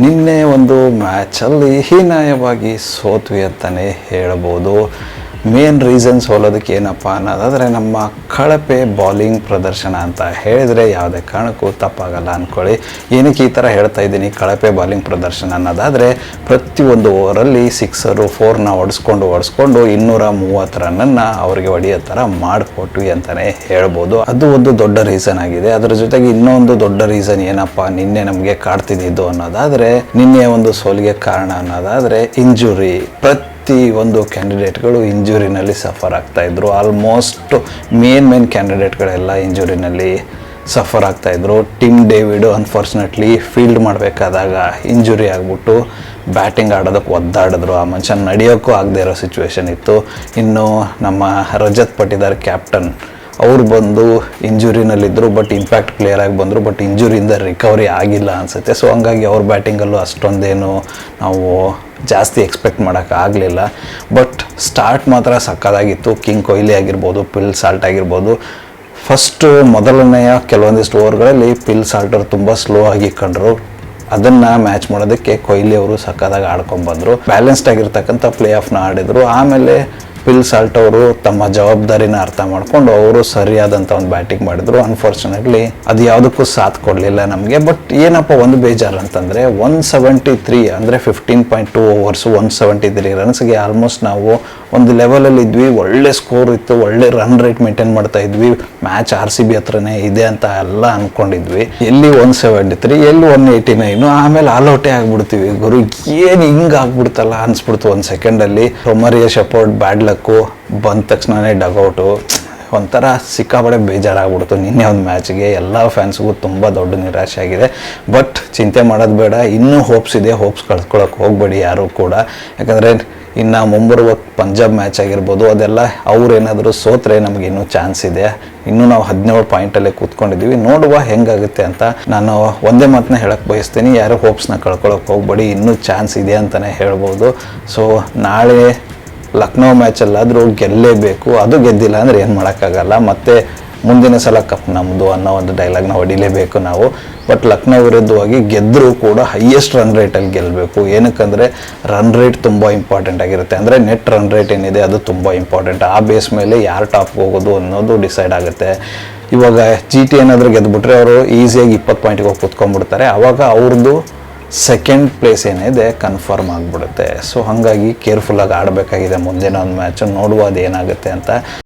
ನಿನ್ನೆ ಒಂದು ಮ್ಯಾಚಲ್ಲಿ ಹೀನಾಯವಾಗಿ ಸೋತ್ವಿ ಅಂತಲೇ ಹೇಳ್ಬೋದು. ಮೇನ್ ರೀಸನ್ ಸೋಲೋದಕ್ಕೆ ಏನಪ್ಪ ಅನ್ನೋದಾದರೆ ನಮ್ಮ ಕಳಪೆ ಬಾಲಿಂಗ್ ಪ್ರದರ್ಶನ ಅಂತ ಹೇಳಿದರೆ ಯಾವುದೇ ಕಾರಣಕ್ಕೂ ತಪ್ಪಾಗಲ್ಲ ಅಂದ್ಕೊಳ್ಳಿ. ಏನಕ್ಕೆ ಈ ಥರ ಹೇಳ್ತಾ ಇದ್ದೀನಿ ಕಳಪೆ ಬಾಲಿಂಗ್ ಪ್ರದರ್ಶನ ಅನ್ನೋದಾದರೆ, ಪ್ರತಿಯೊಂದು ಓವರಲ್ಲಿ 6 4ನ ಹೊಡೆಸ್ಕೊಂಡು 230 ರನ್ನನ್ನು ಅವರಿಗೆ ಹೊಡೆಯೋ ಥರ ಮಾಡಿಕೊಟ್ವಿ ಅಂತಲೇ ಹೇಳ್ಬೋದು. ಅದು ಒಂದು ದೊಡ್ಡ ರೀಸನ್ ಆಗಿದೆ. ಅದರ ಜೊತೆಗೆ ಇನ್ನೊಂದು ದೊಡ್ಡ ರೀಸನ್ ಏನಪ್ಪ ನಿನ್ನೆ ನಮಗೆ ಕಾಡ್ತಿದ್ದು ಅನ್ನೋದಾದರೆ, ನಿನ್ನೆ ಒಂದು ಸೋಲಿಗೆ ಕಾರಣ ಅನ್ನೋದಾದರೆ ಇಂಜುರಿ. ಒಂದು ಕ್ಯಾಂಡಿಡೇಟ್ಗಳು ಇಂಜುರಿನಲ್ಲಿ ಸಫರ್ ಆಗ್ತಾಯಿದ್ರು. ಆಲ್ಮೋಸ್ಟ್ ಮೇನ್ ಕ್ಯಾಂಡಿಡೇಟ್ಗಳೆಲ್ಲ ಇಂಜುರಿನಲ್ಲಿ ಸಫರ್ ಆಗ್ತಾಯಿದ್ರು. ಟಿಮ್ ಡೇವಿಡ್ ಅನ್ಫಾರ್ಚುನೇಟ್ಲಿ ಫೀಲ್ಡ್ ಮಾಡಬೇಕಾದಾಗ ಇಂಜುರಿ ಆಗಿಬಿಟ್ಟು ಬ್ಯಾಟಿಂಗ್ ಆಡೋದಕ್ಕೆ ಒದ್ದಾಡಿದ್ರು. ಆ ಮನುಷ್ಯ ನಡೆಯೋಕ್ಕೂ ಆಗದೆ ಇರೋ ಸಿಚುವೇಶನ್ ಇತ್ತು. ಇನ್ನು ನಮ್ಮ ರಜತ್ ಪಟಿದಾರ್ ಕ್ಯಾಪ್ಟನ್ ಅವ್ರು ಬಂದು ಇಂಜುರಿನಲ್ಲಿದ್ದರು, ಬಟ್ ಇಂಪ್ಯಾಕ್ಟ್ ಪ್ಲೇಯರ್ ಆಗಿ ಬಂದರು, ಬಟ್ ಇಂಜುರಿಯಿಂದ ರಿಕವರಿ ಆಗಿಲ್ಲ ಅನಿಸುತ್ತೆ. ಸೊ ಹಂಗಾಗಿ ಅವ್ರ ಬ್ಯಾಟಿಂಗಲ್ಲೂ ಅಷ್ಟೊಂದೇನು ನಾವು ಜಾಸ್ತಿ ಎಕ್ಸ್ಪೆಕ್ಟ್ ಮಾಡೋಕ್ಕಾಗಲಿಲ್ಲ. ಬಟ್ ಸ್ಟಾರ್ಟ್ ಮಾತ್ರ ಸಕ್ಕತ್ತಾಗಿತ್ತು. ಕಿಂಗ್ ಕೊಹ್ಲಿ ಆಗಿರ್ಬೋದು, ಫಿಲ್ ಸಾಲ್ಟ್ ಆಗಿರ್ಬೋದು. ಮೊದಲನೆಯ ಕೆಲವೊಂದಿಷ್ಟು ಓವರ್ಗಳಲ್ಲಿ ಫಿಲ್ ಸಾಲ್ಟರ್ ತುಂಬ ಸ್ಲೋ ಆಗಿ ಕಂಡ್ರು. ಅದನ್ನು ಮ್ಯಾಚ್ ಮಾಡೋದಕ್ಕೆ ಕೊಹ್ಲಿ ಅವರು ಸಕ್ಕತ್ತಾಗಿ ಆಡ್ಕೊಂಡ್ಬಂದರು. ಬ್ಯಾಲೆನ್ಸ್ಡ್ ಆಗಿರ್ತಕ್ಕಂಥ ಪ್ಲೇ ಆಫ್ನ ಆಡಿದರು. ಆಮೇಲೆ ಫಿಲ್ ಸಾಲ್ಟ್ ಅವರು ತಮ್ಮ ಜವಾಬ್ದಾರಿನ ಅರ್ಥ ಮಾಡಿಕೊಂಡು ಅವರು ಸರಿಯಾದಂಥ ಒಂದು ಬ್ಯಾಟಿಂಗ್ ಮಾಡಿದ್ರು. ಅನ್ಫಾರ್ಚುನೇಟ್ಲಿ ಅದು ಯಾವುದಕ್ಕೂ ಸಾಥ್ ಕೊಡಲಿಲ್ಲ ನಮಗೆ. ಬಟ್ ಏನಪ್ಪ ಒಂದು ಬೇಜಾರು ಅಂತಂದರೆ, 173 ಅಂದರೆ 15.2 ಓವರ್ಸು 173 ರನ್ಸ್ಗೆ ಆಲ್ಮೋಸ್ಟ್ ನಾವು ಒಂದು ಲೆವೆಲಲ್ಲಿ ಇದ್ವಿ. ಒಳ್ಳೆ ಸ್ಕೋರ್ ಇತ್ತು, ಒಳ್ಳೆ ರನ್ ರೇಟ್ ಮೇಂಟೈನ್ ಮಾಡ್ತಾ ಇದ್ವಿ. ಮ್ಯಾಚ್ RCB ಹತ್ರನೇ ಇದೆ ಅಂತ ಎಲ್ಲ ಅಂದ್ಕೊಂಡಿದ್ವಿ. ಎಲ್ಲಿ 173, ಎಲ್ಲಿ 189, ಆಮೇಲೆ ಆಲ್ಔಟೇ ಆಗ್ಬಿಡ್ತೀವಿ. ಗುರು ಏನು ಹಿಂಗೆ ಆಗ್ಬಿಡ್ತಲ್ಲ ಅನ್ಸ್ಬಿಡ್ತು ಒಂದು ಸೆಕೆಂಡಲ್ಲಿ. ಒಮರಿಯ ಶೆಪರ್ಡ್ ಬ್ಯಾಡ್ ಲಕ್ಕು ಬಂದ ತಕ್ಷಣವೇ ಡಗೌಟು. ಒಂಥರ ಸಿಕ್ಕಾಪಡೆ ಬೇಜಾರಾಗ್ಬಿಡ್ತು ನಿನ್ನೆ ಒಂದು ಮ್ಯಾಚ್ಗೆ. ಎಲ್ಲ ಫ್ಯಾನ್ಸ್ಗೂ ತುಂಬ ದೊಡ್ಡ ನಿರಾಶೆ ಆಗಿದೆ. ಬಟ್ ಚಿಂತೆ ಮಾಡೋದು ಬೇಡ, ಇನ್ನೂ ಹೋಪ್ಸ್ ಇದೆ. ಹೋಪ್ಸ್ ಕಳ್ಸ್ಕೊಳಕ್ಕೆ ಹೋಗಬೇಡಿ ಯಾರೂ ಕೂಡ. ಯಾಕಂದರೆ ಇನ್ನು ಮುಂಬರುವ ಪಂಜಾಬ್ ಮ್ಯಾಚ್ ಆಗಿರ್ಬೋದು, ಅದೆಲ್ಲ ಅವ್ರೇನಾದರೂ ಸೋತ್ರೆ ನಮಗೆ ಇನ್ನೂ ಚಾನ್ಸ್ ಇದೆ. ಇನ್ನೂ ನಾವು 17 ಪಾಯಿಂಟಲ್ಲೇ ಕೂತ್ಕೊಂಡಿದ್ದೀವಿ. ನೋಡುವ ಹೆಂಗಾಗುತ್ತೆ ಅಂತ. ನಾನು ಒಂದೇ ಮಾತನ್ನ ಹೇಳಕ್ಕೆ ಬಯಸ್ತೀನಿ, ಯಾರು ಹೋಪ್ಸ್ನ ಕಳ್ಕೊಳಕ್ಕೆ ಹೋಗಬೇಡಿ, ಇನ್ನೂ ಚಾನ್ಸ್ ಇದೆ ಅಂತಲೇ ಹೇಳ್ಬೋದು. ಸೊ ನಾಳೆ ಲಕ್ನೋ ಮ್ಯಾಚಲ್ಲಾದರೂ ಗೆಲ್ಲೇಬೇಕು. ಅದು ಗೆದ್ದಿಲ್ಲ ಅಂದರೆ ಏನು ಮಾಡೋಕ್ಕಾಗಲ್ಲ. ಮತ್ತು ಮುಂದಿನ ಸಲ ಕಪ್ ನಮ್ಮದು ಅನ್ನೋ ಒಂದು ಡೈಲಾಗ್ನ ಹೊಡಿಲೇಬೇಕು ನಾವು. ಬಟ್ ಲಕ್ನೋ ವಿರುದ್ಧವಾಗಿ ಗೆದ್ದರೂ ಕೂಡ ಹೈಯೆಸ್ಟ್ ರನ್ ರೇಟಲ್ಲಿ ಗೆಲ್ಲಬೇಕು. ಏನಕ್ಕಂದರೆ ರನ್ ರೇಟ್ ತುಂಬ ಇಂಪಾರ್ಟೆಂಟ್ ಆಗಿರುತ್ತೆ. ಅಂದರೆ ನೆಟ್ ರನ್ ರೇಟ್ ಏನಿದೆ ಅದು ತುಂಬ ಇಂಪಾರ್ಟೆಂಟ್. ಆ ಬೇಸ್ ಮೇಲೆ ಯಾರು ಟಾಪ್ಗೆ ಹೋಗೋದು ಅನ್ನೋದು ಡಿಸೈಡ್ ಆಗುತ್ತೆ. ಇವಾಗ GT ಏನಾದರೂ ಗೆದ್ದುಬಿಟ್ರೆ ಅವರು ಈಸಿಯಾಗಿ 20 ಪಾಯಿಂಟಿಗೆ ಹೋಗಿ ಕೂತ್ಕೊಂಡ್ಬಿಡ್ತಾರೆ. ಆವಾಗ ಅವ್ರದ್ದು ಸೆಕೆಂಡ್ ಪ್ಲೇಸ್ ಏನಿದೆ ಕನ್ಫರ್ಮ್ ಆಗಿಬಿಡುತ್ತೆ. ಸೊ ಹಾಗಾಗಿ ಕೇರ್ಫುಲ್ಲಾಗಿ ಆಡಬೇಕಾಗಿದೆ ಮುಂದಿನ ಒಂದು ಮ್ಯಾಚು. ನೋಡುವ ಅದು ಏನಾಗುತ್ತೆ ಅಂತ.